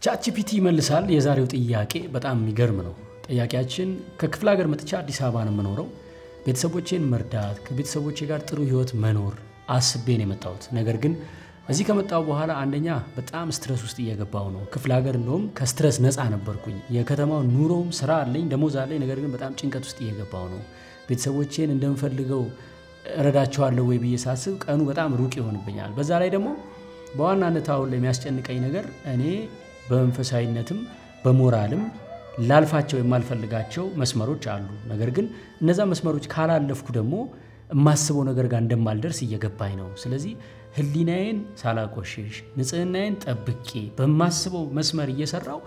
ቻትጂፒቲ ይመልሳል የዛሬው ጥያቄ በጣም የሚገርም ነው። ጥያቄያችን ከክፍለ ሀገር መጥቻ አዲስ አበባ ነው የምኖረው። ቤተሰቦቼን መርዳት ከቤተሰቦቼ ጋር ጥሩ ህይወት መኖር አስቤ ነው የመጣሁት። ነገር ግን እዚህ ከመጣሁ በኋላ አንደኛ በጣም ስትረስ ውስጥ እየገባሁ ነው። ክፍለ ሀገር እንደውም ከስትረስ ነፃ ነበርኩኝ። የከተማው ኑሮም ስራ አለኝ ደሞዝ አለኝ። ነገር ግን በጣም ጭንቀት ውስጥ እየገባሁ ነው። ቤተሰቦቼን እንደምፈልገው እረዳቸዋለሁ ወይ ብዬ ሳስብ ቀኑ በጣም ሩቅ ይሆንብኛል። በዛ ላይ ደግሞ በዋናነት አሁን ላይ የሚያስጨንቀኝ ነገር እኔ በመንፈሳዊነትም በሞራልም ላልፋቸው የማልፈልጋቸው መስመሮች አሉ። ነገር ግን እነዛ መስመሮች ካላለፍኩ ደግሞ የማስበው ነገር ጋር እንደማልደርስ እየገባኝ ነው። ስለዚህ ህሊናዬን ሳላቆሽሽ ንጽህናዬን ጠብቄ በማስበው መስመር እየሰራው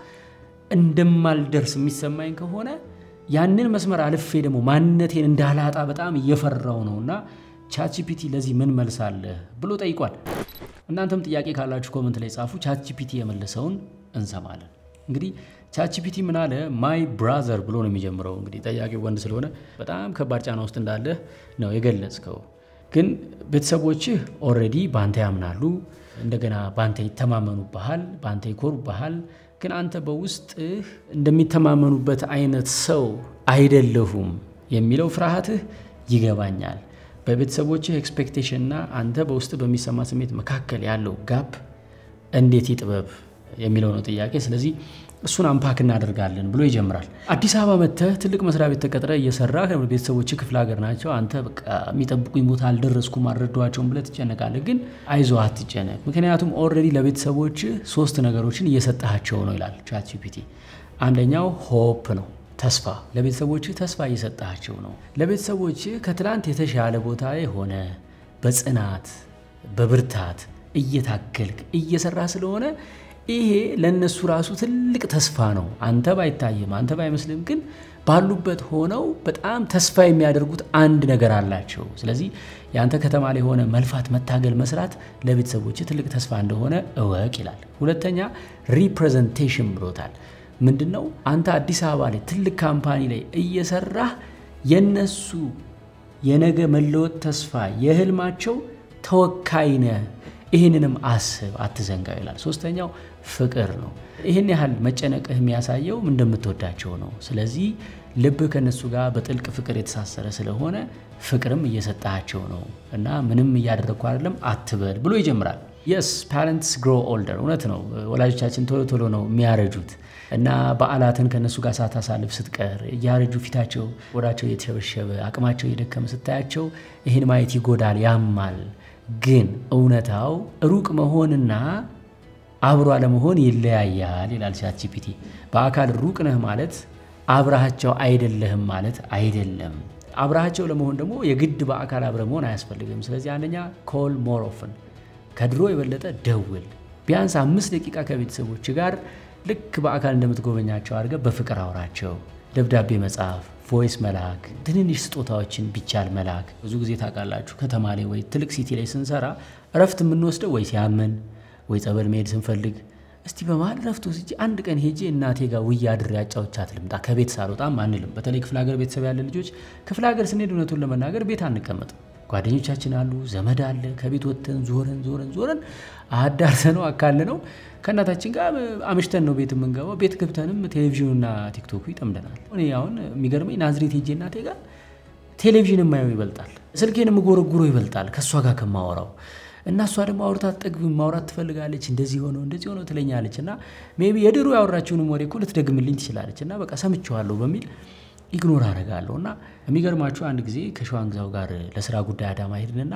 እንደማልደርስ የሚሰማኝ ከሆነ ያንን መስመር አልፌ ደግሞ ማንነቴን እንዳላጣ በጣም እየፈራው ነውና ቻትጂፒቲ ለዚህ ምን መልስ አለ ብሎ ጠይቋል። እናንተም ጥያቄ ካላችሁ ኮሜንት ላይ ጻፉ። ቻትጂፒቲ የመለሰውን እንሰማለን። እንግዲህ ቻትጂፒቲ ምን አለ? ማይ ብራዘር ብሎ ነው የሚጀምረው። እንግዲህ ጠያቂው ወንድ ስለሆነ በጣም ከባድ ጫና ውስጥ እንዳለ ነው የገለጽከው። ግን ቤተሰቦችህ ኦሬዲ ባንተ ያምናሉ፣ እንደገና ባንተ ይተማመኑብሃል፣ ባንተ ይኮሩብሃል። ግን አንተ በውስጥህ እንደሚተማመኑበት አይነት ሰው አይደለሁም የሚለው ፍርሃትህ ይገባኛል። በቤተሰቦችህ ኤክስፔክቴሽን እና አንተ በውስጥ በሚሰማ ስሜት መካከል ያለው ጋፕ እንዴት ይጥበብ የሚለው ነው ጥያቄ። ስለዚህ እሱን አንፓክ እናደርጋለን ብሎ ይጀምራል። አዲስ አበባ መጥተህ ትልቅ መስሪያ ቤት ተቀጥረ እየሰራህ ቤተሰቦችህ ክፍለ ሀገር ናቸው። አንተ በቃ የሚጠብቁኝ ቦታ አልደረስኩም አልረዳኋቸውም ብለህ ትጨነቃለህ። ግን አይዞህ አትጨነቅ፣ ምክንያቱም ኦልሬዲ ለቤተሰቦችህ 3 ነገሮችን እየሰጣቸው ነው ይላል ቻትጂፒቲ። አንደኛው ሆፕ ነው፣ ተስፋ። ለቤተሰቦችህ ተስፋ እየሰጣቸው ነው። ለቤተሰቦችህ ከትላንት የተሻለ ቦታ ላይ ሆነ በጽናት በብርታት እየታገልክ እየሰራ ስለሆነ ይሄ ለነሱ ራሱ ትልቅ ተስፋ ነው። አንተ ባይታየም አንተ ባይመስልም ግን ባሉበት ሆነው በጣም ተስፋ የሚያደርጉት አንድ ነገር አላቸው። ስለዚህ ያንተ ከተማ ላይ ሆነ መልፋት መታገል መስራት ለቤተሰቦች ትልቅ ተስፋ እንደሆነ እወቅ ይላል። ሁለተኛ ሪፕሬዘንቴሽን ብሎታል። ምንድነው? አንተ አዲስ አበባ ላይ ትልቅ ካምፓኒ ላይ እየሰራህ የነሱ የነገ መለወጥ ተስፋ የህልማቸው ተወካይ ነህ። ይሄንንም አስብ አትዘንጋው ይላል። ሶስተኛው ፍቅር ነው። ይሄን ያህል መጨነቅህ የሚያሳየው እንደምትወዳቸው ነው። ስለዚህ ልብ ከነሱ ጋር በጥልቅ ፍቅር የተሳሰረ ስለሆነ ፍቅርም እየሰጣቸው ነው እና ምንም እያደረኩ አይደለም አትበል ብሎ ይጀምራል። yes parents grow older እውነት ነው። ወላጆቻችን ቶሎ ቶሎ ነው የሚያረጁት እና በዓላትን ከነሱ ጋር ሳታሳልፍ ስትቀር ያረጁ ፊታቸው ወዳቸው የተሸበሸበ አቅማቸው የደከመ ስታያቸው ይሄን ማየት ይጎዳል ያማል። ግን እውነታው ሩቅ መሆንና አብሮ አለመሆን ይለያያል ይላል ቻትጂፒቲ። በአካል ሩቅ ነህ ማለት አብራቸው አይደለህም ማለት አይደለም። አብራቸው ለመሆን ደግሞ የግድ በአካል አብረ መሆን አያስፈልግም። ስለዚህ አንደኛ ኮል ሞር ኦፍን፣ ከድሮ የበለጠ ደውል። ቢያንስ 5 ደቂቃ ከቤተሰቦች ጋር ልክ በአካል እንደምትጎበኛቸው አድርገህ በፍቅር አውራቸው። ደብዳቤ መጻፍ፣ ቮይስ መላክ፣ ትንንሽ ስጦታዎችን ቢቻል መላክ። ብዙ ጊዜ ታውቃላችሁ ከተማ ላይ ወይ ትልቅ ሲቲ ላይ ስንሰራ እረፍት የምንወስደው ወይ ሲያመን ወይ ጸበል መሄድ ስንፈልግ እስቲ በመሃል ረፍት ወስጄ አንድ ቀን ሄጄ እናቴ ጋር ውዬ አድሬ አጫውቻት ልምጣ ከቤት ሳልወጣም አንልም። በተለይ ክፍለ ሀገር ቤተሰብ ያለ ልጆች ክፍለ ሀገር ስንሄድ እውነቱን ለመናገር ቤት አንቀመጥም። ጓደኞቻችን አሉ፣ ዘመድ አለ። ከቤት ወጥተን ዞረን አዳርሰነው አካልነው ከእናታችን ጋር አምሽተን ነው ቤት የምንገባው። ቤት ገብተንም ቴሌቪዥንና ቲክቶክ ይጠምደናል። እኔ አሁን የሚገርመኝ ናዝሬት ሄጄ እናቴ ጋር ቴሌቪዥን የማየው ይበልጣል፣ ስልኬን የምጎረጉሮ ይበልጣል ከሷ ጋር ከማወራው። እና እሷ ደግሞ አውርታ ጠግብ ማውራት ትፈልጋለች። እንደዚህ ሆኖ ትለኛለች እና ሜቢ የድሮ ያወራችሁንም ወሬ እኮ ልትደግምልኝ ትችላለች እና በቃ ሰምቼዋለሁ በሚል ኢግኖር አደርጋለሁና የሚገርማችሁ አንድ ጊዜ ከሸዋንግዛው ጋር ለስራ ጉዳይ አዳማ ሄድንና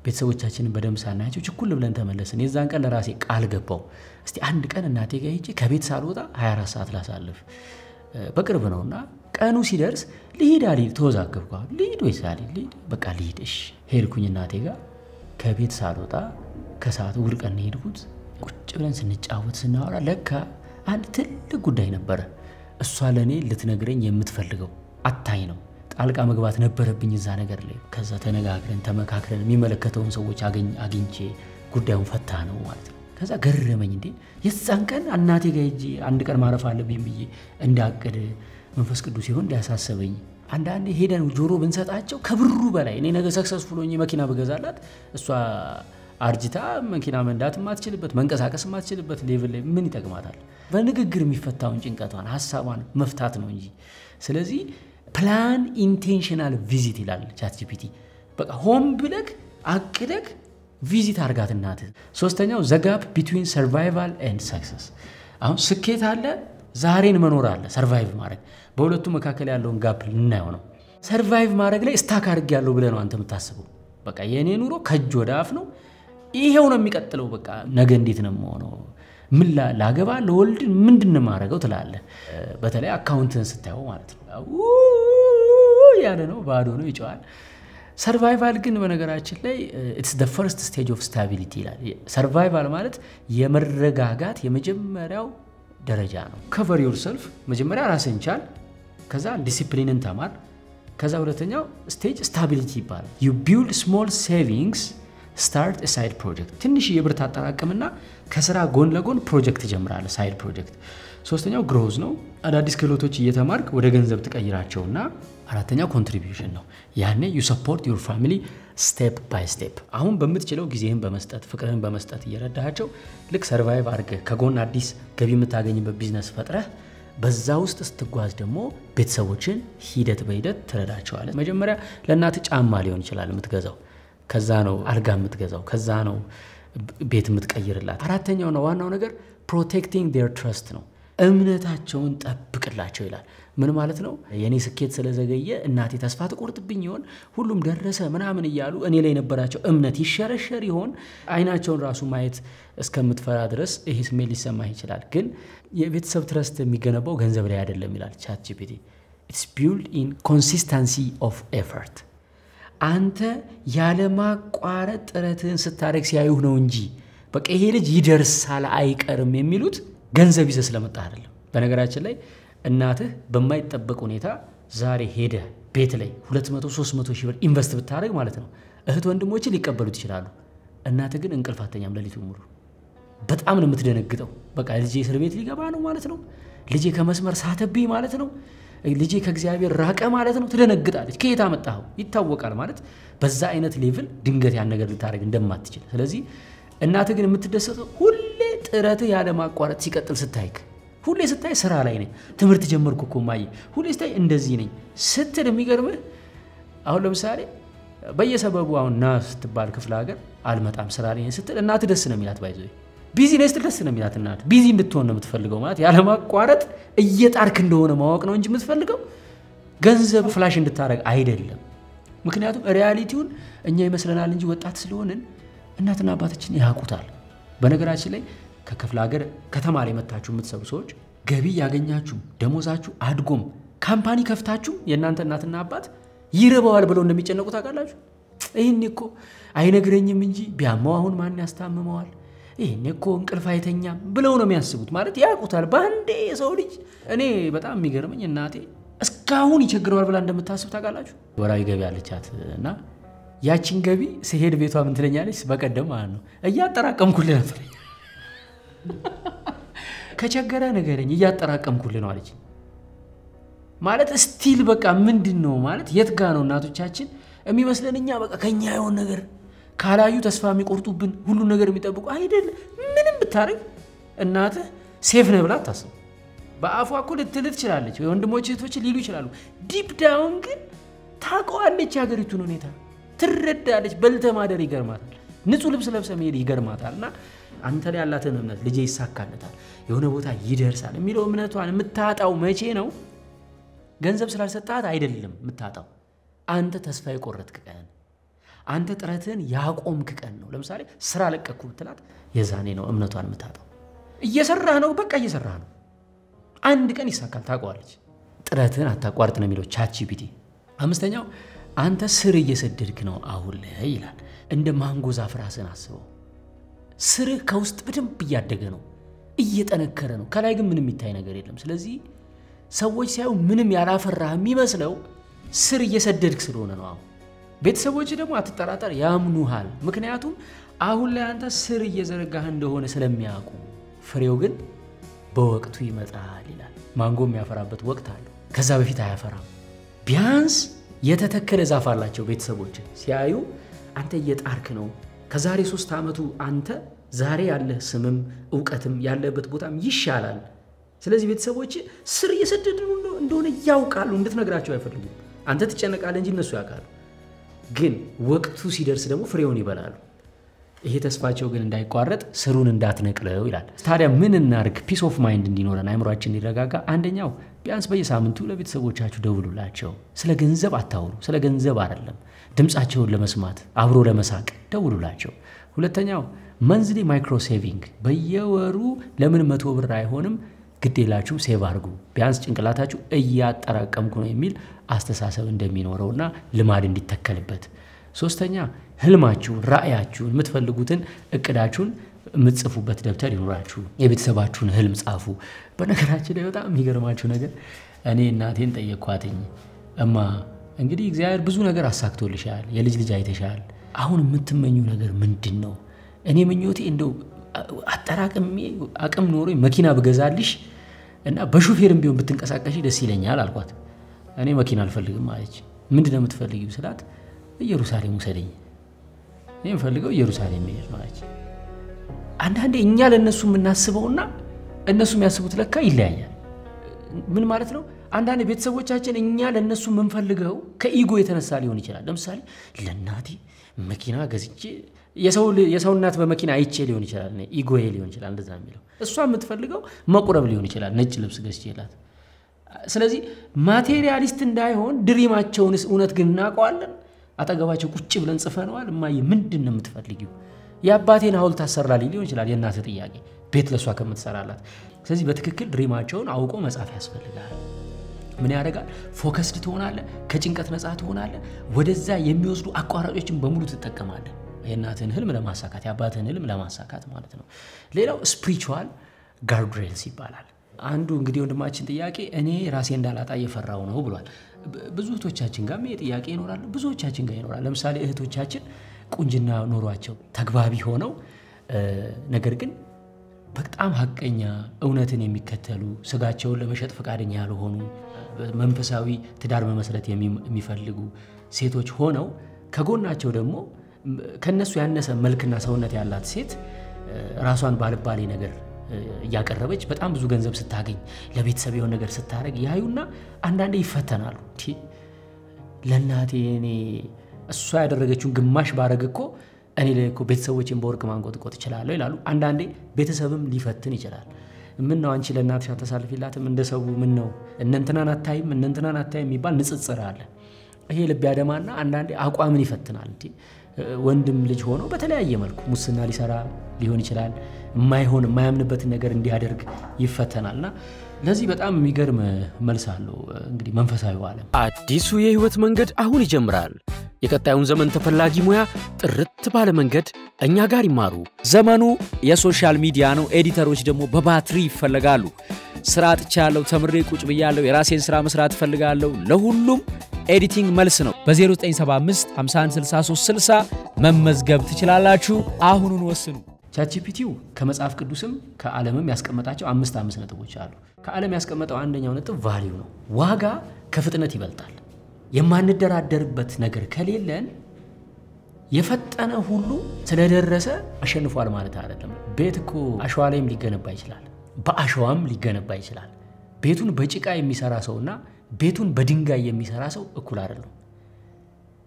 ቤተሰቦቻችንን በደም ሳናያቸው ችኩል ብለን ተመለስን። የዛን ቀን ለራሴ ቃል ገባው እስቲ አንድ ቀን እናቴ ጋር ሄጄ ከቤት ሳልወጣ 24 ሰዓት ላሳልፍ። በቅርብ ነውና ቀኑ ሲደርስ ልሂድ አልሂድ ተወዛገብኩ። ልሂድ ወይስ አልሂድ? በቃ ልሂድ። እሺ ሄድኩኝ እናቴ ጋር ከቤት ሳልወጣ ከሰዓት ውል ቀን ሄድኩት። ቁጭ ብለን ስንጫወት ስናወራ ለካ አንድ ትልቅ ጉዳይ ነበረ። እሷ ለኔ ልትነግረኝ የምትፈልገው አታይ ነው። ጣልቃ መግባት ነበረብኝ እዛ ነገር ላይ። ከዛ ተነጋግረን ተመካክረን የሚመለከተውን ሰዎች አግኝቼ ጉዳዩን ፈታ ነው ማለት ነው። ከዛ ገረመኝ። እንዴ የዛን ቀን እናቴ ጋር ሄጄ አንድ ቀን ማረፍ አለብኝ ብዬ እንዳቀደ መንፈስ ቅዱስ ይሆን ሊያሳሰበኝ። አንዳንዴ ሄደን ጆሮ ብንሰጣቸው ከብሩ በላይ እኔ ነገ ሰክሰስፉል ሆኜ መኪና በገዛላት እሷ አርጅታ መኪና መንዳት ማትችልበት መንቀሳቀስ ማትችልበት ሌቭል ላይ ምን ይጠቅማታል? በንግግር የሚፈታውን ጭንቀቷን ሐሳቧን መፍታት ነው እንጂ። ስለዚህ ፕላን ኢንቴንሽናል ቪዚት ይላል ቻትጂፒቲ። በቃ ሆም ብለክ አቅደክ ቪዚት አርጋት እናትህ። ሶስተኛው ዘጋፕ ቢትዊን ሰርቫይቫል ኤንድ ሰክሰስ። አሁን ስኬት አለ፣ ዛሬን መኖር አለ፣ ሰርቫይቭ ማድረግ። በሁለቱ መካከል ያለውን ጋፕ ልናየው ነው። ሰርቫይቭ ማድረግ ላይ ስታክ አድርግ ያለው ብለህ ነው አንተ የምታስበው። በቃ የኔ ኑሮ ከእጅ ወደ አፍ ነው፣ ይሄው ነው የሚቀጥለው። በቃ ነገ እንዴት ነው የምሆነው? ምን ላገባ ለወልድ ምንድነው ማድረገው ትላለህ። በተለይ አካውንትን ስታየው ማለት ነው ያለ ነው፣ ባዶ ነው፣ ይጫዋል። ሰርቫይቫል ግን በነገራችን ላይ it's the first stage of stability ይላል። ሰርቫይቫል ማለት የመረጋጋት የመጀመሪያው ደረጃ ነው። cover yourself መጀመሪያ ራስህን ቻል፣ ከዛ ዲሲፕሊንን ተማር፣ ከዛ ሁለተኛው ስቴጅ ስታቢሊቲ ይባላል። you build small savings, start a side project። ትንሽ የብር ታጠራቅምና ከስራ ጎን ለጎን ፕሮጀክት ጀምራለህ፣ ሳይድ ፕሮጀክት። ሶስተኛው ግሮዝ ነው። አዳዲስ ክህሎቶች እየተማርክ ወደ ገንዘብ ትቀይራቸውና አራተኛው ኮንትሪቢዩሽን ነው። ያኔ you support your family step by step። አሁን በምትችለው ጊዜህን በመስጠት ፍቅርህን በመስጠት እየረዳሃቸው ልክ ሰርቫይቭ አድርገህ ከጎን አዲስ ገቢ የምታገኝበት ቢዝነስ ፈጥረህ በዛ ውስጥ ስትጓዝ ደግሞ ቤተሰቦችን ሂደት በሂደት ትረዳቸዋለህ። መጀመሪያ ለእናት ጫማ ሊሆን ይችላል የምትገዛው፣ ከዛ ነው አልጋ የምትገዛው፣ ከዛ ነው ቤት የምትቀይርላት። አራተኛው ነው ዋናው ነገር protecting their trust ነው። እምነታቸውን ጠብቅላቸው ይላል። ምን ማለት ነው? የኔ ስኬት ስለዘገየ እናቴ ተስፋ ተቆርጥብኝ ይሆን፣ ሁሉም ደረሰ ምናምን እያሉ እኔ ላይ የነበራቸው እምነት ይሸረሸር ይሆን፣ አይናቸውን ራሱ ማየት እስከምትፈራ ድረስ ይሄ ስሜት ሊሰማህ ይችላል። ግን የቤተሰብ ትረስት የሚገነባው ገንዘብ ላይ አይደለም ይላል ቻትጂፒቲ። it's built in consistency of effort። አንተ ያለ ማቋረጥ ጥረትህን ስታደርግ ሲያዩህ ነው እንጂ በቃ ይሄ ልጅ ይደርሳል አይቀርም የሚሉት ገንዘብ ይዘህ ስለመጣህ አይደለም። በነገራችን ላይ እናትህ በማይጠበቅ ሁኔታ ዛሬ ሄደ ቤት ላይ 200-300 ሺህ ብር ኢንቨስት ብታደርግ ማለት ነው እህት ወንድሞች ሊቀበሉት ይችላሉ። እናትህ ግን እንቅልፍ አተኛም ለሊቱን ሙሉ። በጣም ነው የምትደነግጠው። በቃ ልጄ እስር ቤት ሊገባ ነው ማለት ነው፣ ልጄ ከመስመር ሳተብኝ ማለት ነው፣ ልጄ ከእግዚአብሔር ራቀ ማለት ነው። ትደነግጣለች። ከየት አመጣኸው ይታወቃል ማለት በዛ አይነት ሌቭል ድንገት ያን ነገር ልታደርግ እንደማትችል። ስለዚህ እናትህ ግን የምትደሰተው ሁሌ ጥረትህ ያለ ማቋረጥ ሲቀጥል ስታይክ፣ ሁሌ ስታይ ስራ ላይ ነኝ፣ ትምህርት ጀመርኩ እኮ ማይ፣ ሁሌ ስታይ እንደዚህ ነኝ ስትል የሚገርምህ አሁን ለምሳሌ በየሰበቡ አሁን ና ስትባል ክፍለ ሀገር አልመጣም ስራ ላይ ስትል እናትህ ደስ ነው የሚላት። ባይዘይ ቢዚ ነህ ስትል ደስ ነው የሚላት እናት። ቢዚ እንድትሆን ነው የምትፈልገው ማለት ያለ ማቋረጥ እየጣርክ እንደሆነ ማወቅ ነው እንጂ የምትፈልገው ገንዘብ ፍላሽ እንድታረግ አይደለም። ምክንያቱም ሪያሊቲውን እኛ ይመስለናል እንጂ ወጣት ስለሆንን እናትና አባታችን ያውቁታል። በነገራችን ላይ ከክፍለ ሀገር ከተማ ላይ መጣችሁ የምትሰሩ ሰዎች ገቢ ያገኛችሁ ደሞዛችሁ አድጎም ካምፓኒ ከፍታችሁ የእናንተ እናትና አባት ይረባዋል ብለው እንደሚጨነቁ ታውቃላችሁ። ይሄን እኮ አይነግረኝም እንጂ ቢያማው አሁን ማን ያስታምመዋል፣ ይሄን እኮ እንቅልፍ አይተኛም ብለው ነው የሚያስቡት። ማለት ያውቁታል ባንዴ የሰው ልጅ። እኔ በጣም የሚገርመኝ እናቴ እስካሁን ይቸግረዋል ብላ እንደምታስብ ታውቃላችሁ። ወራዊ ገቢ አለቻት እና ያቺን ገቢ ሲሄድ ቤቷ ምን ትለኛለች? በቀደም ማለት ነው እያጠራቀምኩልህ ነበር ከቸገረ ነገርኝ እያጠራቀምኩልህ ነው አለች። ማለት ስቲል በቃ ምንድነው ማለት የት ጋር ነው እናቶቻችን የሚመስለንኛ በቃ ከኛ የሆነ ነገር ካላዩ ተስፋ የሚቆርጡብን ሁሉ ነገር የሚጠብቁ አይደል? ምንም ብታረግ እናትህ ሴፍ ነው ብላ ታስብ። በአፏ እኮ ልትል ትችላለች፣ ወንድሞች እህቶች ሊሉ ይችላሉ። ዲፕ ዳውን ግን ታውቀዋለች የሀገሪቱን ሁኔታ ትረዳለች። በልተህ ማደር ይገርማታል፣ ንጹህ ልብስ ለብሰህ መሄድ ይገርማታልና አንተ ላይ ያላትን እምነት ልጄ ይሳካለታል የሆነ ቦታ ይደርሳል የሚለው እምነቷን የምታጣው መቼ ነው? ገንዘብ ስላልሰጣት አይደለም የምታጣው፣ አንተ ተስፋ የቆረጥክ ቀን፣ አንተ ጥረትን ያቆምክ ቀን ነው። ለምሳሌ ስራ ለቀቅኩ ብትላት የዛኔ ነው እምነቷን የምታጣው። እየሰራህ ነው፣ በቃ እየሰራህ ነው፣ አንድ ቀን ይሳካል ታውቀዋለች። ጥረትን አታቋርጥ ነው የሚለው ቻትጂፒቲ። አምስተኛው አንተ ስር እየሰደድክ ነው አሁን ላይ ይላል። እንደ ማንጎ ዛፍ ራስህን አስበው። ስርህ ከውስጥ በደንብ እያደገ ነው፣ እየጠነከረ ነው። ከላይ ግን ምንም የሚታይ ነገር የለም። ስለዚህ ሰዎች ሲያዩ ምንም ያላፈራህ የሚመስለው ስር እየሰደድክ ስለሆነ ነው። አሁን ቤተሰቦች ደግሞ አትጠራጠር ያምኑሃል። ምክንያቱም አሁን ላይ አንተ ስር እየዘረጋህ እንደሆነ ስለሚያውቁ። ፍሬው ግን በወቅቱ ይመጣል ይላል። ማንጎ የሚያፈራበት ወቅት አለ፣ ከዛ በፊት አያፈራም። ቢያንስ የተተከለ ዛፍ አላቸው ቤተሰቦች ሲያዩ አንተ እየጣርክ ነው፣ ከዛሬ 3 ዓመቱ አንተ ዛሬ ያለ ስምም ዕውቀትም ያለበት ቦታም ይሻላል ስለዚህ ቤተሰቦች ስር እየሰደዱ እንደሆነ ያውቃሉ እንድትነግራቸው አይፈልጉም አንተ ትጨነቃለህ እንጂ እነሱ ያውቃሉ ግን ወቅቱ ሲደርስ ደግሞ ፍሬውን ይበላሉ ይሄ ተስፋቸው ግን እንዳይቋረጥ ስሩን እንዳትነቅለው ይላል ታዲያ ምን እናርግ ፒስ ኦፍ ማይንድ እንዲኖረን አይምሮአችን እንዲረጋጋ አንደኛው ቢያንስ በየሳምንቱ ለቤተሰቦቻችሁ ደውሉላቸው ስለ ገንዘብ አታውሩ ስለ ገንዘብ አይደለም ድምጻቸውን ለመስማት አብሮ ለመሳቅ ደውሉላቸው ሁለተኛው መንዝሊ ማይክሮ ሴቪንግ በየወሩ ለምን 100 ብር አይሆንም ግዴላችሁ ሴቭ አድርጉ ቢያንስ ጭንቅላታችሁ እያጠራቀምኩ ነው የሚል አስተሳሰብ እንደሚኖረውና ልማድ እንዲተከልበት ሶስተኛ ህልማችሁን ራእያችሁን የምትፈልጉትን እቅዳችሁን የምትጽፉበት ደብተር ይኖራችሁ የቤተሰባችሁን ህልም ጻፉ በነገራችን ላይ በጣም የሚገርማችሁ ነገር እኔ እናቴን ጠየቅኳትኝ እማ እንግዲህ እግዚአብሔር ብዙ ነገር አሳክቶልሻል የልጅ ልጅ አይተሻል አሁን የምትመኙ ነገር ምንድነው እኔ ምኞቴ እንደው አጠራቅሜ አቅም ኖሮ መኪና ብገዛልሽ እና በሹፌርም ቢሆን ብትንቀሳቀሺ ደስ ይለኛል አልኳት እኔ መኪና አልፈልግም አለች ምንድነው የምትፈልጊው ስላት ኢየሩሳሌም ወሰደኝ እኔ ፈልገው ኢየሩሳሌም መሄድ ነው አለች አንዳንዴ እኛ ለነሱ የምናስበውና እነሱ የሚያስቡት ለካ ይለያያል ምን ማለት ነው አንዳንዴ ቤተሰቦቻችን እኛ ለነሱ የምንፈልገው ከኢጎ የተነሳ ሊሆን ይችላል ለምሳሌ ለናቲ መኪና ገዝቼ የሰው እናት በመኪና አይቼ ሊሆን ይችላል ኢጎዬ ሊሆን ይችላል እንደዛ የሚለው እሷ የምትፈልገው መቁረብ ሊሆን ይችላል ነጭ ልብስ ገዝቼላት ስለዚህ ማቴሪያሊስት እንዳይሆን ድሪማቸውንስ እውነት ግን እናቀዋለን አጠገባቸው ቁጭ ብለን ጽፈናል ማይ ምንድነው የምትፈልጊው ያባቴን ሐውልት አሰራልኝ ሊሆን ይችላል የናተ ጥያቄ ቤት ለሷ ከመተሰራላት ስለዚህ በትክክል ድሪማቸውን አውቆ መጻፍ ያስፈልጋል ምን ያደርጋል ፎከስድ ትሆናለህ ከጭንቀት ነፃ ትሆናለህ ወደዛ የሚወስዱ አቋራጮችን በሙሉ ትጠቀማለህ የናተን ህልም ለማሳካት ያባቴን ህልም ለማሳካት ማለት ነው ሌላው ስፒሪቹዋል ጋርድሬልስ ይባላል አንዱ እንግዲህ ወንድማችን ጥያቄ እኔ ራሴ እንዳላጣ እየፈራው ነው ብሏል ብዙ እህቶቻችን ጋር ጥያቄ ይኖራል ብዙዎቻችን ጋር ይኖራል ለምሳሌ እህቶቻችን ቁንጅና ኖሯቸው ተግባቢ ሆነው ነገር ግን በጣም ሐቀኛ እውነትን የሚከተሉ ስጋቸውን ለመሸጥ ፈቃደኛ ያልሆኑ መንፈሳዊ ትዳር መመስረት የሚፈልጉ ሴቶች ሆነው ከጎናቸው ደግሞ ከነሱ ያነሰ መልክና ሰውነት ያላት ሴት ራሷን ባልባሌ ነገር ያቀረበች በጣም ብዙ ገንዘብ ስታገኝ ለቤተሰብ የሆነ ነገር ስታረግ ያዩና አንዳንዴ ይፈተናሉ ለናቴ እኔ እሷ ያደረገችውን ግማሽ ባረግኮ እኔ ለኮ ቤተሰቦችን በወርቅ ማንቆጥቆጥ ይችላል ይላሉ አንዳንዴ ቤተሰብም ሊፈትን ይችላል ምን ነው አንቺ ለናትሽ አተሳልፊላትም እንደሰው ምን ነው እነንተናን አታይም የሚባል ንጽጽር አለ ይሄ ልብ ያደማና አንዳንዴ አቋምን ይፈትናል ወንድም ልጅ ሆኖ በተለያየ መልኩ ሙስና ሊሰራ ሊሆን ይችላል የማያምንበት ነገር እንዲያደርግ ይፈተናልና ለዚህ በጣም የሚገርም መልስ አለው እንግዲህ መንፈሳዊው ዓለም አዲሱ የህይወት መንገድ አሁን ይጀምራል የቀጣዩን ዘመን ተፈላጊ ሙያ ጥርት ባለ መንገድ እኛ ጋር ይማሩ ዘመኑ የሶሻል ሚዲያ ነው ኤዲተሮች ደግሞ በባትሪ ይፈልጋሉ ስራ አጥቻለሁ ተምሬ ቁጭ ብያለሁ የራሴን ስራ መስራት ፈልጋለሁ ለሁሉም ኤዲቲንግ መልስ ነው በ0975 516360 መመዝገብ ትችላላችሁ አሁኑን ወስኑ ቻትጂፒቲው ከመጽሐፍ ቅዱስም ከዓለምም ያስቀመጣቸው 5 ነጥቦች አሉ ከዓለም ያስቀመጠው አንደኛው ነጥብ ቫልዩ ነው ዋጋ ከፍጥነት ይበልጣል የማንደራደርበት ነገር ከሌለን የፈጠነ ሁሉ ስለደረሰ አሸንፏል ማለት አይደለም ቤትኮ አሸዋ ላይም ሊገነባ ይችላል በአሸዋም ሊገነባ ይችላል ቤቱን በጭቃ የሚሰራ ሰውና ቤቱን በድንጋይ የሚሰራ ሰው እኩል አይደለም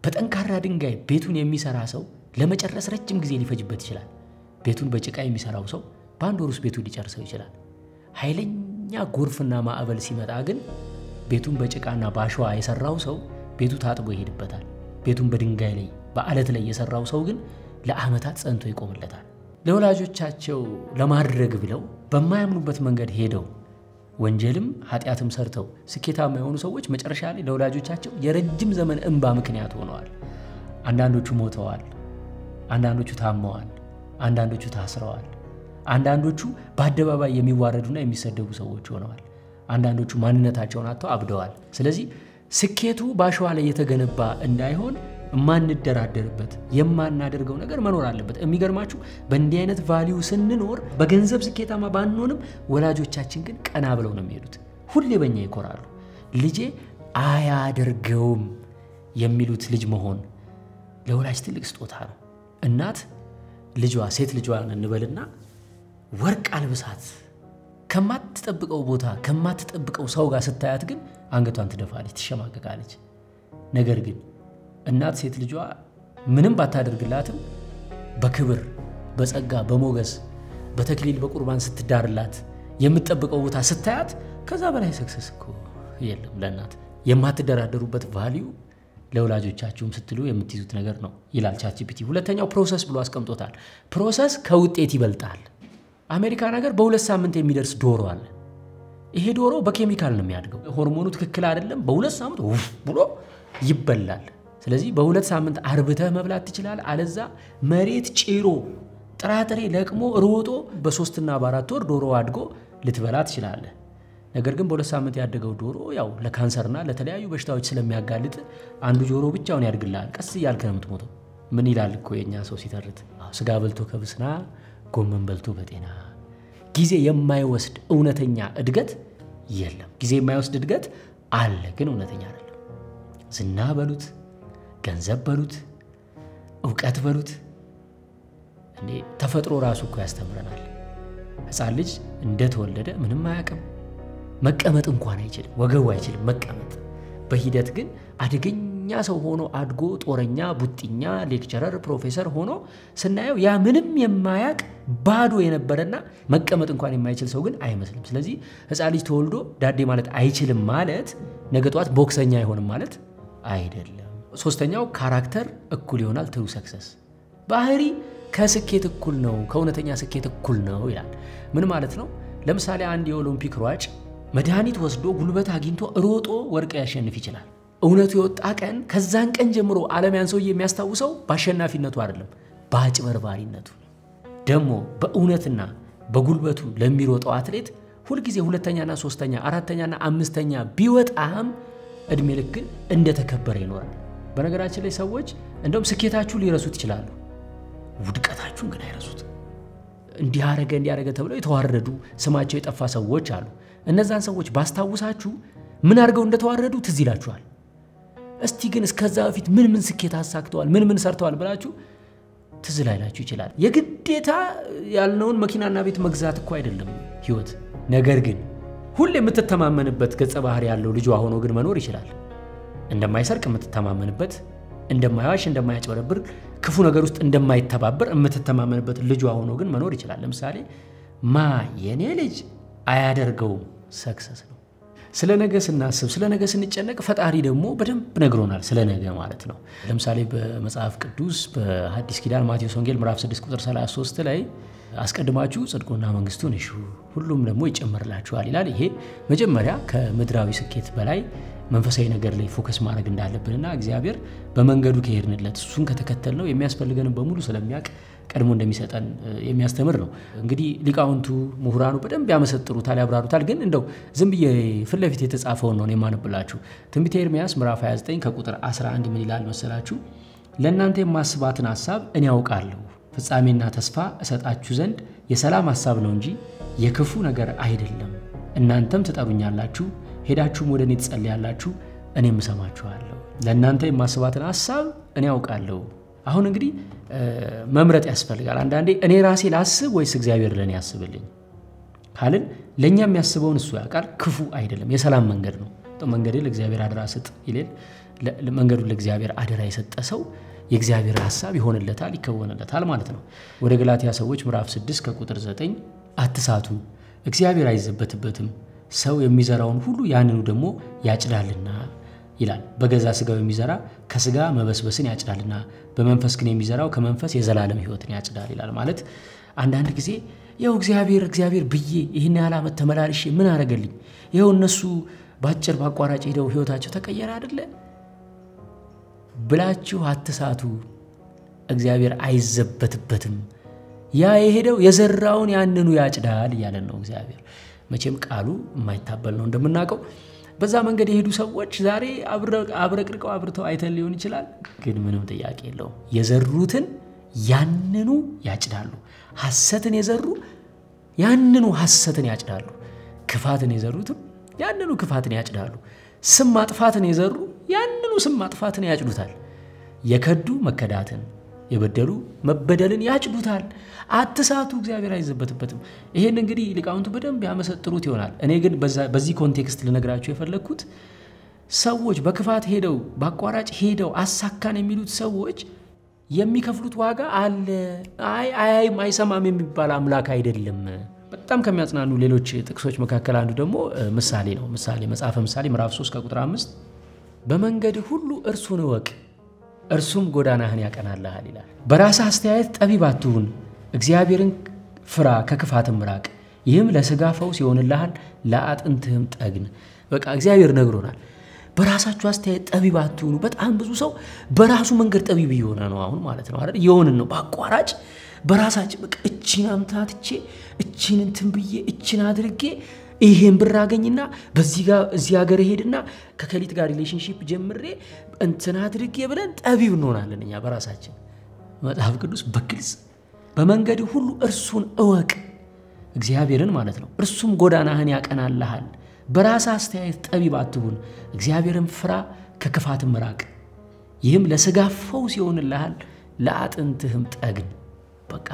በጠንካራ ድንጋይ ቤቱን የሚሰራ ሰው ለመጨረስ ረጅም ጊዜ ሊፈጅበት ይችላል ቤቱን በጭቃ የሚሰራው ሰው በአንድ ወር ውስጥ ቤቱን ሊጨርሰው ይችላል ኃይለኛ ጎርፍና ማዕበል ሲመጣ ግን ቤቱን በጭቃና ባሸዋ የሰራው ሰው ቤቱ ታጥቦ ይሄድበታል ቤቱን በድንጋይ ላይ በአለት ላይ የሰራው ሰው ግን ለአመታት ጸንቶ ይቆምለታል ለወላጆቻቸው ለማድረግ ብለው በማያምኑበት መንገድ ሄደው ወንጀልም ኃጢያትም ሰርተው ስኬታማ የሆኑ ሰዎች መጨረሻ ላይ ለወላጆቻቸው የረጅም ዘመን እንባ ምክንያት ሆነዋል አንዳንዶቹ ሞተዋል አንዳንዶቹ ታመዋል አንዳንዶቹ ታስረዋል አንዳንዶቹ በአደባባይ የሚዋረዱና የሚሰደቡ ሰዎች ሆነዋል አንዳንዶቹ ማንነታቸውን አጥተው አብደዋል ስለዚህ ስኬቱ ባሸዋ ላይ የተገነባ እንዳይሆን ማንደራደርበት የማናደርገው ነገር መኖር አለበት የሚገርማችሁ በእንዲህ አይነት ቫልዩ ስንኖር በገንዘብ ስኬታማ ባንሆንም ወላጆቻችን ግን ቀና ብለው ነው የሚሄዱት ሁሌ በእኛ ይኮራሉ ልጄ አያደርገውም የሚሉት ልጅ መሆን ለወላጅ ትልቅ ስጦታ ነው እናት ልጇ ሴት ልጇን እንበልና ወርቅ አልብሳት ከማትጠብቀው ቦታ ከማትጠብቀው ሰው ጋር ስታያት ግን አንገቷን ትደፋለች ትሸማቀቃለች ነገር ግን እናት ሴት ልጇ ምንም ባታደርግላትም በክብር በጸጋ በሞገስ በተክሊል በቁርባን ስትዳርላት የምትጠብቀው ቦታ ስታያት ከዛ በላይ ሰክሰስ እኮ የለም ለእናት የማትደራደሩበት ቫልዩ ለወላጆቻችሁም ስትሉ የምትይዙት ነገር ነው ይላል ChatGPT ሁለተኛው ፕሮሰስ ብሎ አስቀምጦታል ፕሮሰስ ከውጤት ይበልጣል አሜሪካ ነገር በ2 ሳምንት የሚደርስ ዶሮ አለ ይሄ ዶሮ በኬሚካል ነው የሚያድገው ሆርሞኑ ትክክል አይደለም በ2 ሳምንት ብሎ ይበላል ስለዚህ በ2 ሳምንት አርብተህ መብላት ትችላለህ አለዛ መሬት ጭሮ ጥራጥሬ ለቅሞ ሮጦ በ3 እና በ4 ወር ዶሮ አድጎ ልትበላ ትችላለህ ነገር ግን በ2 ሳምንት ያደገው ዶሮ ያው ለካንሰርና ለተለያዩ በሽታዎች ስለሚያጋልጥ አንዱ ጆሮ ብቻውን ያድግላል ቀስ ያልከ ነው የምትሞተው ምን ይላል እኮ የኛ ሰው ሲተርት ስጋ በልቶ ከብስና ጎመን በልቶ በጤና ጊዜ የማይወስድ እውነተኛ እድገት የለም ጊዜ የማይወስድ እድገት አለ ግን እውነተኛ አይደለም ዝና በሉት ገንዘብ በሉት ዕውቀት በሉት እንዴ ተፈጥሮ ራሱ እኮ ያስተምረናል ሕፃን ልጅ እንደተወለደ ምንም አያውቅም መቀመጥ እንኳን አይችልም ወገቡ አይችልም መቀመጥ በሂደት ግን አደገኛ ሰው ሆኖ አድጎ ጦረኛ ቡጥኛ ሌክቸረር ፕሮፌሰር ሆኖ ስናየው ያ ምንም የማያውቅ ባዶ የነበረና መቀመጥ እንኳን የማይችል ሰው ግን አይመስልም ስለዚህ ሕፃን ልጅ ተወልዶ ዳዴ ማለት አይችልም ማለት ነገ ጧት ቦክሰኛ አይሆንም ማለት አይደለም ሶስተኛው ካራክተር እኩል ይሆናል ትሩ ሰክሰስ ባህሪ ከስኬት እኩል ነው ከእውነተኛ ስኬት እኩል ነው ይላል ምን ማለት ነው ለምሳሌ አንድ የኦሎምፒክ ሯጭ መድኃኒት ወስዶ ጉልበት አግኝቶ ሮጦ ወርቅ ያሸንፍ ይችላል እውነቱ የወጣ ቀን ከዛን ቀን ጀምሮ ዓለም ያን ሰው የሚያስታውሰው ባሸናፊነቱ አይደለም ባጭበርባሪነቱ ደሞ በእውነትና በጉልበቱ ለሚሮጠው አትሌት ሁሉ ጊዜ ሁለተኛና ሶስተኛ አራተኛና አምስተኛ ቢወጣም እድሜ ልክ እንደተከበረ ይኖራል በነገራችን ላይ ሰዎች እንደውም ስኬታችሁ ሊረሱት ይችላሉ ውድቀታችሁን ግን አይረሱት እንዲያረገ ተብለው የተዋረዱ ስማቸው የጠፋ ሰዎች አሉ እነዛን ሰዎች ባስታውሳችሁ ምን አርገው እንደተዋረዱ ትዝ ይላችኋል እስቲ ግን እስከዛ በፊት ምን ስኬት አሳክተዋል ምን ሰርተዋል ብላችሁ ትዝ ላይላችሁ ይችላል የግዴታ ያልነውን መኪናና ቤት መግዛት እኮ አይደለም ህይወት ነገር ግን ሁሌ የምትተማመንበት ገጸ ባህሪ ያለው ልጅ ሆኖ ግን መኖር ይችላል እንደማይሰርቅ የምትተማመንበት እንደማይዋሽ እንደማያጭበረብር ክፉ ነገር ውስጥ እንደማይተባበር የምትተማመንበት ልጅ ሆኖ ግን መኖር ይችላል ለምሳሌ የኔ ልጅ አያደርገው ሰክሰስ ነው ስለ ነገ ስናስብ ስለ ነገ ስንጨነቅ ፈጣሪ ደግሞ በደንብ ነግሮናል ስለ ነገ ማለት ነው ለምሳሌ በመጽሐፍ ቅዱስ በሐዲስ ኪዳን ማቴዎስ ወንጌል ምዕራፍ 6 ቁጥር 33 ላይ አስቀድማችሁ ጽድቁና መንግስቱን እሹ ሁሉም ደግሞ ይጨመርላችኋል ይላል ይሄ መጀመሪያ ከምድራዊ ስኬት በላይ መንፈሳዊ ነገር ላይ ፎከስ ማድረግ እንዳለብንና እግዚአብሔር በመንገዱ ከሄድንለት እሱን ከተከተልነው የሚያስፈልገንን በሙሉ ስለሚያቅ ቀድሞ እንደሚሰጠን የሚያስተምር ነው እንግዲህ ሊቃውንቱ ምሁራኑ በደንብ ያመሰጥሩታል ያብራሩታል ግን እንደው ዝም ብዬ ፍለፊት የተጻፈው ነው የማነብላችሁ ትንቢተ ኤርምያስ ምዕራፍ 29 ከቁጥር 11 ምን ይላል መሰላችሁ ለእናንተ የማስባትን ሐሳብ እኔ ያውቃለሁ ፍጻሜና ተስፋ እሰጣችሁ ዘንድ የሰላም ሐሳብ ነው እንጂ የክፉ ነገር አይደለም እናንተም ትጠሩኛላችሁ ሄዳችሁም ወደኔ ትጸልያላችሁ እኔም እሰማችኋለሁ ለእናንተ የማስባትን ሐሳብ እኔ ያውቃለሁ አሁን እንግዲህ መምረጥ ያስፈልጋል አንዳንዴ እኔ ራሴ ላስብ ወይስ እግዚአብሔር ለኔ ያስብልኝ ካልን ለኛ የሚያስበውን እሱ ያውቃል ክፉ አይደለም የሰላም መንገድ ነው መንገድ ለእግዚአብሔር አደራ ሰጥ ይላል መንገዱ ለእግዚአብሔር አደራ የሰጠ ሰው የእግዚአብሔር ሐሳብ ይሆንለታል ይከወንለታል ማለት ነው ወደ ገላትያ ሰዎች ምዕራፍ 6 ከቁጥር 9 አትሳቱ እግዚአብሔር አይዘበትበትም ሰው የሚዘራውን ሁሉ ያንኑ ደግሞ ያጭዳልና ይላል በገዛ ስጋው የሚዘራ ከስጋ መበስበስን ያጭዳልና በመንፈስ ግን የሚዘራው ከመንፈስ የዘላለም ሕይወትን ያጭዳል ይላል ማለት አንዳንድ ጊዜ ያው እግዚአብሔር ብዬ ይሄን ያህል አመት ተመላልሼ ምን አረገልኝ ይሄው እነሱ ባጭር ባቋራጭ ሄደው ሕይወታቸው ተቀየረ አይደለ ብላችሁ አትሳቱ እግዚአብሔር አይዘበትበትም ያ የሄደው የዘራውን ያንኑ ያጭዳል ያለን ነው እግዚአብሔር መቼም ቃሉ የማይታበል ነው እንደምናቀው በዛ መንገድ የሄዱ ሰዎች ዛሬ አብረቅርቀው አብርተው አይተን ሊሆን ይችላል ግን ምንም ጥያቄ የለውም የዘሩትን ያንኑ ያጭዳሉ ሐሰትን የዘሩ ያንኑ ሐሰትን ያጭዳሉ ክፋትን የዘሩትም ያንኑ ክፋትን ያጭዳሉ ስም ማጥፋትን የዘሩ ያንኑ ስም ማጥፋትን ያጭዱታል የከዱ መከዳትን የበደሉ መበደልን ያጭዱታል አትሳቱ እግዚአብሔር አይዘበትበትም ይሄን እንግዲህ ሊቃውንቱ በደንብ ያመሰጥሩት ይሆናል እኔ ግን በዚህ ኮንቴክስት ልነግራችሁ የፈለኩት ሰዎች በክፋት ሄደው ባቋራጭ ሄደው አሳካን የሚሉት ሰዎች የሚከፍሉት ዋጋ አለ አይ ማይሰማም የሚባል አምላክ አይደለም በጣም ከሚያጽናኑ ሌሎች ጥቅሶች መካከል አንዱ ደግሞ ምሳሌ ነው ምሳሌ መጽሐፈ ምሳሌ ምዕራፍ 3 ከቁጥር 5 በመንገድ ሁሉ እርሱን ወቅ እርሱም ጎዳናህን ያቀናልሃል ይላል በራስህ አስተያየት ጠቢብ አትሁን እግዚአብሔርን ፍራ ከክፋትም ራቅ ይህም ለሥጋ ፈውስ ይሆንልሃል ለአጥንትህም ጠግን በቃ እግዚአብሔር ነግሮናል በራሳችሁ አስተያየት ጠቢብ አትሁኑ በጣም ብዙ ሰው በራሱ መንገድ ጠቢብ ይሆነ ነው አሁን ማለት ነው አይደል ይሆንን ነው ባቋራጭ በራሳችን በቃ እቺን አምታትቼ እቺን እንትን ብዬ እቺን አድርጌ ይሄን ብር አገኝና በዚህ ጋር እዚህ ሀገር ሄድና ከከሊት ጋር ሪሌሽንሺፕ ጀምሬ እንትን አድርጌ ብለን ጠቢብ እንሆናለን እኛ በራሳችን መጽሐፍ ቅዱስ በግልጽ በመንገድ ሁሉ እርሱን እወቅ እግዚአብሔርን ማለት ነው እርሱም ጎዳናህን ያቀናልሃል በራስ አስተያየት ጠቢብ አትሁን እግዚአብሔርን ፍራ ከክፋትም ራቅ ይህም ለሥጋ ፈውስ ይሆንልሃል ለአጥንትህም ጠግን በቃ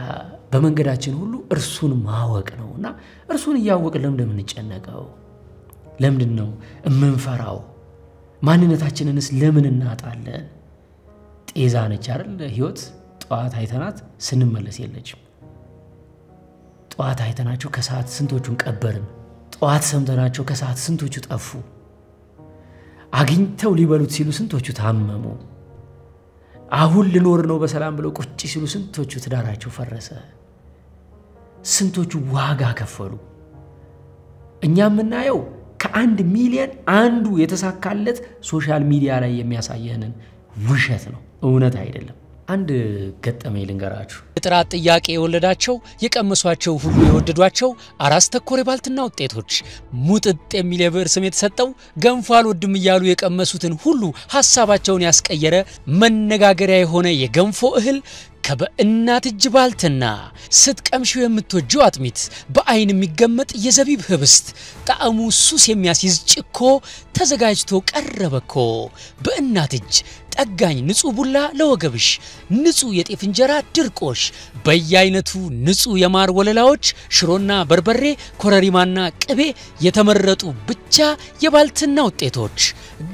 በመንገዳችን ሁሉ እርሱን ማወቅ ነውና እርሱን ያወቅን ለምን እንጨነቀው ለምንድነው እምንፈራው ማንነታችንንስ ለምን እናጣለን ጤዛ ነች አይደል ህይወት ጧት አይተናት ስንመለስ የለችም ጧት አይተናቸው ከሰዓት ስንቶቹን ቀበርን ጧት ሰምተናቸው ከሰዓት ስንቶቹ ጠፉ አግኝተው ሊበሉት ሲሉ ስንቶቹ ታመሙ አሁን ልኖር ነው በሰላም ብለው ቁጭ ሲሉ ስንቶቹ ትዳራቸው ፈረሰ ስንቶቹ ዋጋ ከፈሉ እኛም እናየው ከ1 ሚሊዮን አንዱ የተሳካለት ሶሻል ሚዲያ ላይ የሚያሳየንን ውሸት ነው እውነት አይደለም አንድ ገጠመኝ ልንገራችሁ የጥራት ጥያቄ የወለዳቸው የቀመሷቸው ሁሉ የወደዷቸው አራስ ተኮር ባልትና ውጤቶች ሙጥጥ የሚል የብዕር ስም የተሰጠው ገንፎ አልወድም እያሉ የቀመሱትን ሁሉ ሐሳባቸውን ያስቀየረ መነጋገሪያ የሆነ የገንፎ እህል ከበእናት እጅ ባልትና ስትቀምሽው የምትወጂው አጥሚት በአይን የሚገመጥ የዘቢብ ህብስት ጣዕሙ ሱስ የሚያስይዝ ጭኮ ተዘጋጅቶ ቀረበኮ በእናት እጅ ጠጋኝ ንጹህ ቡላ ለወገብሽ ንጹህ የጤፍ እንጀራ ድርቆሽ በየአይነቱ ንጹህ የማር ወለላዎች ሽሮና በርበሬ ኮረሪማና ቅቤ የተመረጡ ብቻ የባልትና ውጤቶች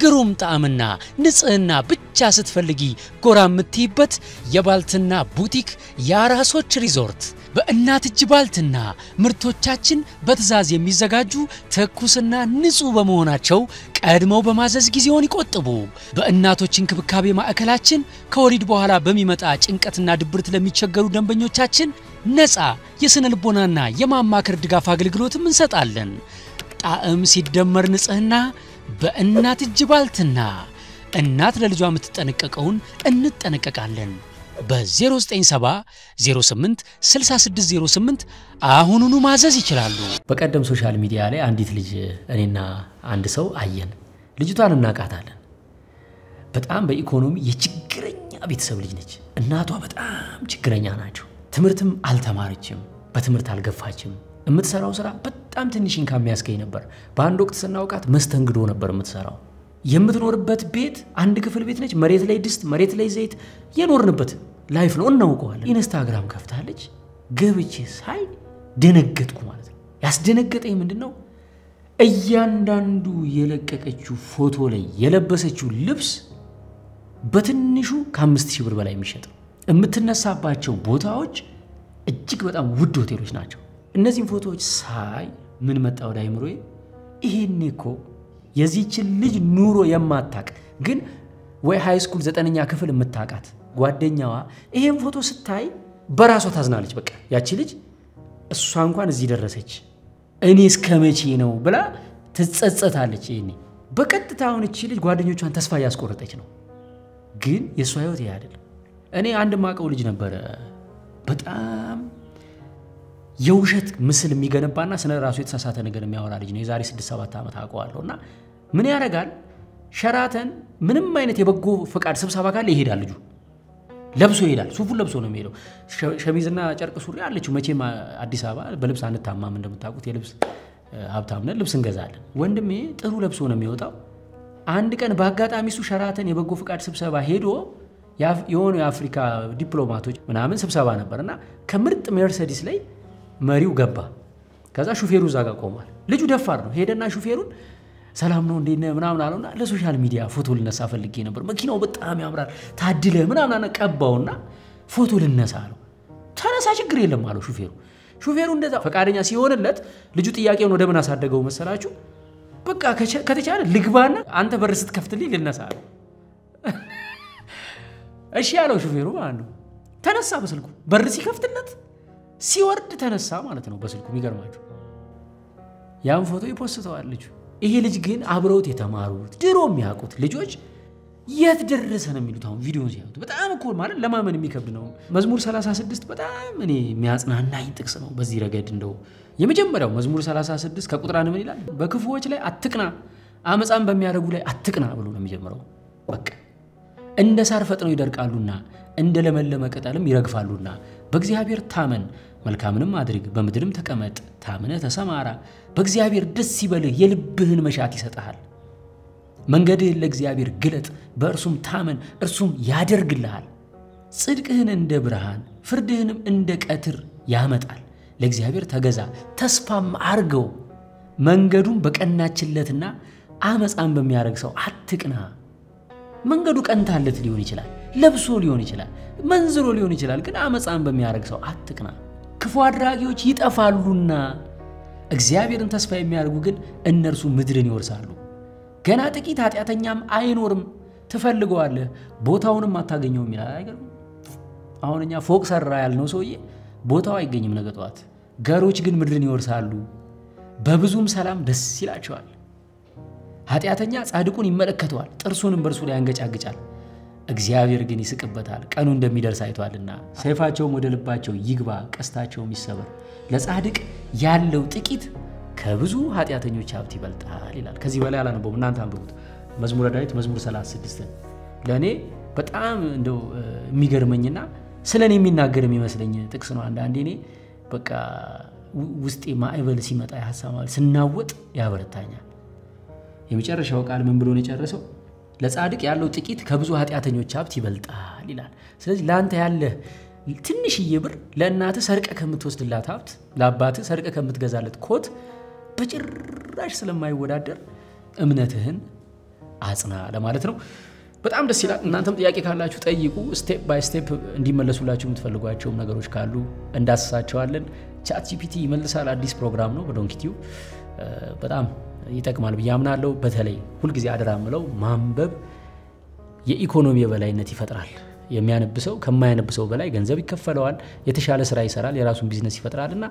ግሩም ጣዕምና ንጽህና ብቻ ስትፈልጊ ጎራ የምትይበት የባልትና ቡቲክ ያራሶች ሪዞርት በእናት እጅ ባልትና ምርቶቻችን በትዛዝ የሚዘጋጁ ተኩስና ንጹህ በመሆናቸው ቀድመው በማዘዝ ጊዜውን ይቆጥቡ በእናቶች እንክብካቤ ማዕከላችን ከወሊድ በኋላ በሚመጣ ጭንቀትና ድብርት ለሚቸገሩ ደንበኞቻችን ነፃ የስነ ልቦናና የማማከር ድጋፍ አገልግሎትም እንሰጣለን ጣዕም ሲደመር ንጽህና በእናት እጅ ባልትና እናት ለልጇ የምትጠነቀቀውን እንጠነቀቃለን በ097 08 6608 አሁኑኑ ማዘዝ ይችላሉ በቀደም ሶሻል ሚዲያ ላይ አንዲት ልጅ እኔና አንድ ሰው አየን ልጅቷን እናቃታለን በጣም በኢኮኖሚ የችግረኛ ቤተሰብ ልጅ ነች እናቷ በጣም ችግረኛ ናቸው ትምርትም አልተማረችም በትምርት አልገፋችም የምትሰራው ስራ በጣም ትንሽ ኢንካም ያስገኝ ነበር በአንድ ወቅት ስናውቃት መስተንግዶ ነበር የምትሰራው የምትኖርበት ቤት አንድ ክፍል ቤት ነች መሬት ላይ ድስት መሬት ላይ ዘይት የኖርንበት ላይፍ ነው እናውቀዋለን ኢንስታግራም ከፍታለች ገብቼ ሳይ ደነገጥኩ ማለት ነው ያስደነገጠኝ ምንድነው እያንዳንዱ የለቀቀችው ፎቶ ላይ የለበሰችው ልብስ በትንሹ ከ5000 ብር በላይ የሚሸጥ የምትነሳባቸው ቦታዎች እጅግ በጣም ውድ ሆቴሎች ናቸው እነዚህ ፎቶዎች ሳይ ምን መጣው ዳይምሮዬ ይሄኔ እኮ የዚህች ልጅ ኑሮ የማታቅ ግን ወይ ሃይ ስኩል 9ኛ ክፍል የምታቃት ጓደኛዋ ይሄን ፎቶ ስታይ በራሷ ታዝናለች በቃ ያቺ ልጅ እሷ እንኳን እዚህ ደረሰች እኔ እስከመቼ ነው ብላ ትጸጸታለች ይሄኔ በቀጥታ አሁን እቺ ልጅ ጓደኞቿን ተስፋ ያስቆረጠች ነው ግን የሷ ህይወት ይሄ አይደለም እኔ አንድ ማቀው ልጅ ነበር በጣም የውሸት ምስል የሚገነባና ስነ ራሱ የተሳሳተ ነገር የሚያወራ ልጅ ነው የዛሬ 6-7 ዓመት አቋዋለሁና ምን ያረጋል ሸራተን ምንም አይነት የበጎ ፍቃድ ስብሰባ ካለ ይሄዳል ልጁ ለብሶ ይሄዳል ሱፉን ለብሶ ነው የሚሄደው ሸሚዝና ጨርቅ ሱሪ አለችው መቼም አዲስ አበባ በልብስ አንታማም እንደምታውቁት የልብስ ሀብታም ነን ልብስ እንገዛለን ወንድሜ ጥሩ ለብሶ ነው የሚወጣው አንድ ቀን በአጋጣሚ እሱ ሸራተን የበጎ ፍቃድ ስብሰባ ሄዶ የሆኑ የአፍሪካ ዲፕሎማቶች ምናምን ስብሰባ ነበርና ከምርጥ ሜርሴዲስ ላይ መሪው ገባ ከዛ ሹፌሩ እዛ ጋር ቆሟል ልጁ ደፋር ነው ሄደና ሹፌሩን ሰላም ነው እንዴ ምናምን አለውና ለሶሻል ሚዲያ ፎቶ ልነሳ ፈልጌ ነበር መኪናው በጣም ያምራል ታድለ ምናምን ቀባውና ፎቶ ልነሳ አለው ተነሳ ችግር የለም አለው ሹፌሩ እንደዛ ፈቃደኛ ሲሆንለት ልጁ ጥያቄውን ወደ ምን አሳደገው መሰላችሁ በቃ ከተቻለ ልግባና አንተ በር ስትከፍትልኝ ልነሳ አለው እሺ ያለው ሹፌሩ ማለት ነው ተነሳ በስልኩ በር ሲከፍትለት ሲወርድ ተነሳ ማለት ነው በስልኩ የሚገርማችሁ ያን ፎቶ ይፖስተዋል ልጁ ይሄ ልጅ ግን አብረውት የተማሩት ድሮ የሚያውቁት ልጆች የት ደረሰ ነው የሚሉት አሁን ቪዲዮን ሲያዩት በጣም እኮ ማለት ለማመን የሚከብድ ነው መዝሙር 36 በጣም እኔ የሚያጽናናኝ ጥቅስ ነው በዚህ ረገድ እንደው የመጀመሪያው መዝሙር 36 ከቁጥር 1 ምን ይላል በክፉዎች ላይ አትቅና አመጻን በሚያደርጉ ላይ አትቅና ብሎ ነው የሚጀምረው በቃ እንደ ሳር ፈጥነው ይደርቃሉና እንደ ለመለመ ቅጠልም ይረግፋሉና በእግዚአብሔር ታመን መልካምንም አድርግ በምድርም ተቀመጥ ታመነ ተሰማራ በእግዚአብሔር ደስ ይበልህ የልብህን መሻት ይሰጣል መንገድህን ለእግዚአብሔር ግለጥ በእርሱም ታመን እርሱም ያደርግልሃል ጽድቅህን እንደ ብርሃን ፍርድህንም እንደ ቀትር ያመጣል ለእግዚአብሔር ተገዛ ተስፋም አርገው መንገዱን በቀናችለትና አመጻን በሚያረግ ሰው አትቅና መንገዱ ቀንታለት ሊሆን ይችላል ለብሶ ሊሆን ይችላል መንዝሮ ሊሆን ይችላል ግን አመጻን በሚያረግ ሰው አትቅና ክፉ አድራጊዎች ይጠፋሉና እግዚአብሔርን ተስፋ የሚያርጉ ግን እነርሱ ምድርን ይወርሳሉ ገና ጥቂት ኃጢያተኛም አይኖርም ተፈልገዋለህ ቦታውንም አታገኘውም ይላል አይገርም አሁንኛ ፎቅ ሰራ ያልነው ሰውዬ ቦታው አይገኝም ነገ ጧት ገሮች ግን ምድርን ይወርሳሉ በብዙም ሰላም ደስ ይላቸዋል ኃጢያተኛ ጻድቁን ይመለከተዋል ጥርሱንም በርሱ ላይ ያንገጫግጫል እግዚአብሔር ግን ይስቅበታል ቀኑ እንደሚደርስ አይቷልና ሰይፋቸውም ወደ ልባቸው ይግባ ቀስታቸውም ይሰበር ለጻድቅ ያለው ጥቂት ከብዙ ኃጢያተኞች ሀብት ይበልጣል ይላል ከዚህ በላይ አላነበውም እናንተ አንብቡት መዝሙረ ዳዊት መዝሙር 36 ለኔ በጣም እንደው የሚገርመኝና ስለኔ የሚናገር የሚመስለኝ ጥቅስ ነው አንዳንዴ እኔ በቃ ውስጤ ማዕበል ሲመጣ ያሐሳማል ስናወጥ ያበረታኛል የመጨረሻው ቃል ምን ብሎ ነው የጨረሰው ለጻድቅ ያለው ጥቂት ከብዙ ኃጢያተኞች ሀብት ይበልጣል ይላል ስለዚህ ላንተ ያለ ትንሽዬ ብር ለእናተ ሰርቀ ከምትወስድላት ሀብት ለአባተ ሰርቀ ከምትገዛለት ኮት በጭራሽ ስለማይወዳደር እምነትህን አጽና ለማለት ነው በጣም ደስ ይላል እናንተም ጥያቄ ካላችሁ ጠይቁ ስቴፕ ባይ ስቴፕ እንዲመለሱላችሁ የምትፈልጓቸው ነገሮች ካሉ እንዳስሳቸዋለን ቻት ጂፒቲ ይመልሳል አዲስ ፕሮግራም ነው በዶንኪቲው በጣም ይጠቅማል በያምናለው በተለይ ሁሉ ጊዜ አደራምለው ማንበብ የኢኮኖሚ የበላይነት ይፈጥራል የሚያነብሰው ከማያነብሰው በላይ ገንዘብ ይከፈለዋል የተሻለ ስራ ይሰራል የራሱን ቢዝነስ ይፈጥራልና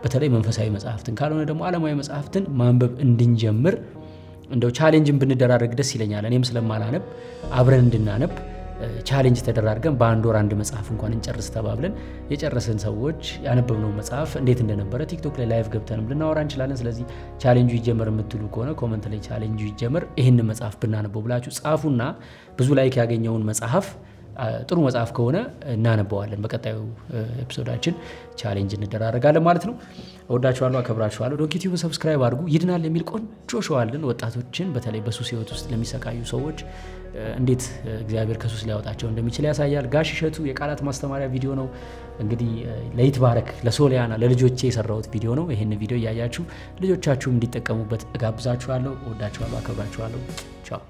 በተለይ መንፈሳዊ መጽሐፍትን ካልሆነ ደግሞ ዓለማዊ መጽሐፍትን ማንበብ እንድንጀምር እንደው ቻሌንጅን ብንደራረግ ደስ ይለኛል እኔም ስለማላነብ አብረን እንድናነብ ቻሌንጅ ተደራርገን በአንድ ወር አንድ መጽሐፍ እንኳን እንጨርስ ተባብለን የጨረሰን ሰዎች ያነበብነው መጽሐፍ እንዴት እንደነበረ ቲክቶክ ላይ ላይቭ ገብተንም ልናወራ እንችላለን ስለዚህ ቻሌንጁ ይጀመር የምትሉ ከሆነ ኮሜንት ላይ ቻሌንጁ ይጀመር ይሄን መጽሐፍ ብናነበው ብላችሁ ጻፉና ብዙ ላይክ ያገኘውን መጽሐፍ ጥሩ መጽሐፍ ከሆነ እናነበዋለን በቀጣዩ ኤፒሶዳችን ቻሌንጅ እንደራረጋለን ማለት ነው ወዳችኋለሁ አከብራችኋለሁ ዶንኪቲው ሰብስክራይብ አድርጉ ይድናል የሚል ቆንጆ ሾው አለን ወጣቶችን በተለይ በሱስ ህይወት ውስጥ ለሚሰቃዩ ሰዎች እንዴት እግዚአብሔር ከሱስ ሊያወጣቸው እንደሚችል ያሳያል ጋሽ እሸቱ የቃላት ማስተማሪያ ቪዲዮ ነው እንግዲህ ለይትባረክ ለሶሊያና ለልጆቼ የሰራሁት ቪዲዮ ነው ይሄን ቪዲዮ ያያያችሁ ልጆቻችሁም እንዲጠቀሙበት እጋብዛችኋለሁ ወዳችኋለሁ አከብራችኋለሁ ቻው